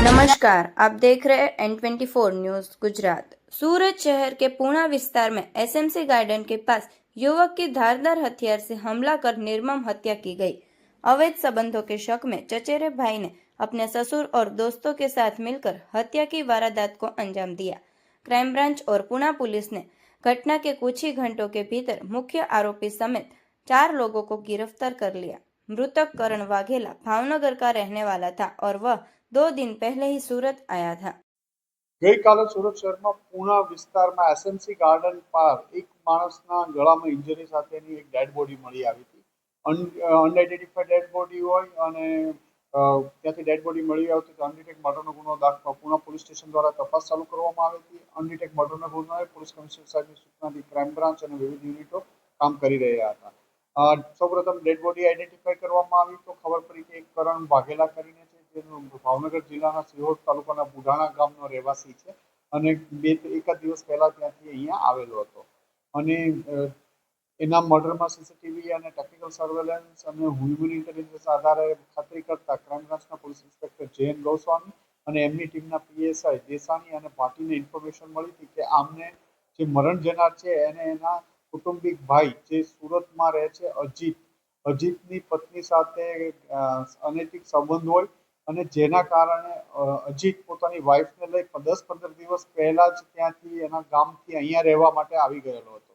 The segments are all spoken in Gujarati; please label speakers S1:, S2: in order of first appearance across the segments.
S1: नमस्कार, आप देख रहे हैं N24 न्यूज गुजरात। सूरत शहर के पूना विस्तार में एसएमसी गार्डन के पास युवक की धारदार हथियार से हमला कर निर्मम हत्या की गई। अवैध संबंधों के शक में चचेरे भाई ने अपने ससुर और दोस्तों के साथ मिलकर हत्या की वारदात को अंजाम दिया। क्राइम ब्रांच और पुणे पुलिस ने घटना के कुछ ही घंटों के भीतर मुख्य आरोपी समेत 4 लोगों को गिरफ्तार कर लिया। मृतक करण वाघेला भावनगर का रहने वाला था और वह 2 दिन पहले ही सूरत आया था।
S2: ગઈકાલે સુરત શહેરમાં પૂણા વિસ્તારમાં એસએમસી ગાર્ડન પાર એક માણસના ગળામાં ઇન્જરી સાથેની એક ડેડ બોડી મળી આવી હતી. અનઆઇડેન્ટિફાઈડ ડેડ બોડી હોય અને ત્યાંથી ડેડ બોડી મળી આવતી તો અનડિટેક મર્ડરનો ગુનો પૂણા પોલીસ સ્ટેશન દ્વારા તપાસ ચાલુ કરવામાં આવી હતી. અનડિટેક મર્ડરનો ગુનો પોલીસ કમિશનર સાહેબની સૂચનાથી ક્રાઇમ બ્રાન્ચ અને વિવિધ યુનિટો કામ કરી રહ્યા હતા. સૌપ્રથમ ડેડ બોડી આઈડેન્ટિફાઈ કરવામાં આવી તો ખબર પડી કે એક કરણ વાઘેલા કરીને છે, જે ભાવનગર જિલ્લાના સિહોર તાલુકાના બુઢાણા ગામનો રહેવાસી છે અને એકાદ દિવસ પહેલા ત્યાંથી અહીંયા આવેલો હતો. અને એના મર્ડરમાં સીસીટીવી અને ટેકનિકલ સર્વેલન્સ અને હ્યુમન ઇન્ટેલિજન્સ આધારે ખાતરી કરતા ક્રાઇમ બ્રાન્ચના પોલીસ ઇન્સ્પેક્ટર જયંત ગોસ્વામી અને એમની ટીમના પીએસઆઈ દેસાણી અને પાટીને ઇન્ફોર્મેશન મળી હતી કે આમને જે મરણ જનાર છે એને એના કુટુંબિક ભાઈ જે સુરતમાં રહે છે અજીતની પત્ની સાથે અનૈતિક સંબંધ હોય અને જેના કારણે અજીત પોતાની વાઈફને લઈ 10-15 દિવસ પહેલા જ ત્યાંથી એના ગામથી અહીંયા રહેવા માટે આવી ગયેલો હતો.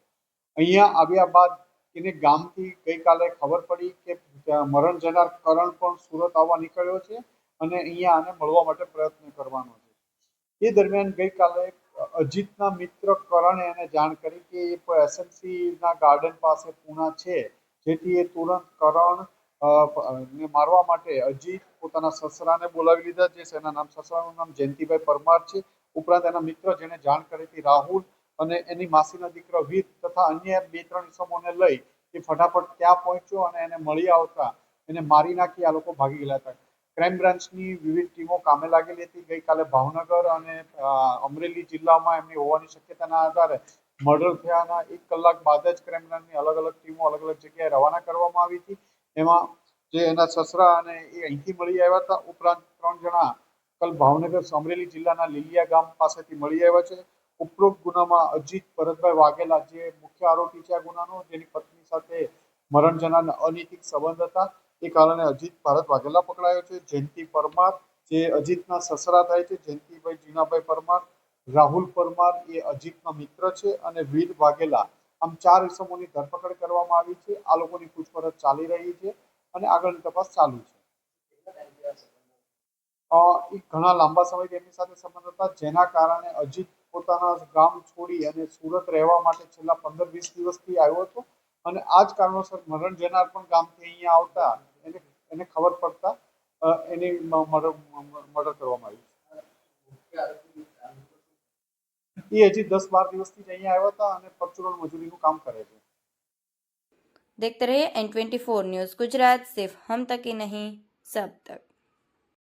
S2: અહીંયા આવ્યા બાદ એને ગામથી ગઈકાલે ખબર પડી કે મરણ જનાર કરણ પણ સુરત આવવા નીકળ્યો છે અને અહીંયા આને મળવા માટે પ્રયત્ન કરવાનો છે. એ દરમિયાન ગઈકાલે અજીતના મિત્ર કરણે એને જાણ કરી કે એ એસએમસીના ગાર્ડન પાસે પૂણા છે, જેથી એ તુરંત કરણ ને મારવા માટે અજીત પોતાના સસરાને બોલાવી લીધા. સસરાનું નામ જયંતિભાઈ પરમાર છે. ઉપરાંત એના મિત્ર જેને જાણ કરી હતી રાહુલ અને એની માસીના દીકરા વીર તથા અન્ય 2-3 ઇસમોને લઈ એ ફટાફટ ત્યાં પહોંચ્યો અને એને મળી આવતા એને મારી નાખી આ લોકો ભાગી ગયેલા હતા. ક્રાઇમ બ્રાન્ચની વિવિધ ટીમો કામે લાગેલી હતી. ગઈકાલે ભાવનગર અને અમરેલી જિલ્લામાં એમની હોવાની શક્યતાના આધારે મર્ડર થયાના 1 કલાક બાદ જ ક્રાઇમ બ્રાન્ચની અલગ અલગ ટીમો અલગ અલગ જગ્યાએ રવાના કરવામાં આવી હતી. એમાં જે એના સસરા અને એ અહીંથી મળી આવ્યા હતા. ઉપરાંત 3 જણા કલ ભાવનગર અમરેલી જિલ્લાના લીલિયા ગામ પાસેથી મળી આવ્યા છે. ઉપરોક્ત ગુનામાં અજીત ભરતભાઈ વાઘેલા જે મુખ્ય આરોપી છે આ ગુનાનો, જેની પત્ની સાથે મરણ જનારના અનૈતિક સંબંધ હતા, એ કારણે અજીત ભારત વાઘેલા પકડાયો છે. જયંતિ પરમાર જે અજીતના સસરા થાય છે, જયંતિભાઈ જીનાભાઈ પરમાર, રાહુલ પરમાર એ અજીતના મિત્ર છે અને વીર વાઘેલા, આમ 4 ઇસમોની ધરપકડ કરવામાં આવી છે. આ લોકોની પૂછપરછ ચાલી રહી છે અને આગળની તપાસ ચાલુ છે. એ ઘણા લાંબા સમયથી એમની સાથે સંબંધ હતા, જેના કારણે અજીત પોતાના ગામ છોડી અને સુરત રહેવા માટે છેલ્લા 15-20 દિવસથી આવ્યો હતો અને આ જ કારણોસર મરણ જનાર પણ ગામથી અહીંયા આવતા એને ખબર પડતા એની મર્ડર કરવામાં આવ્યું. એ હજી 10-12 દિવસથી જ અહીંયા આવ્યા હતા અને પરચુરણ મજૂરીનું કામ કરે છે.
S1: देखते रहिए N24 न्यूज गुजरात, सिर्फ हम तक ही नहीं सब तक।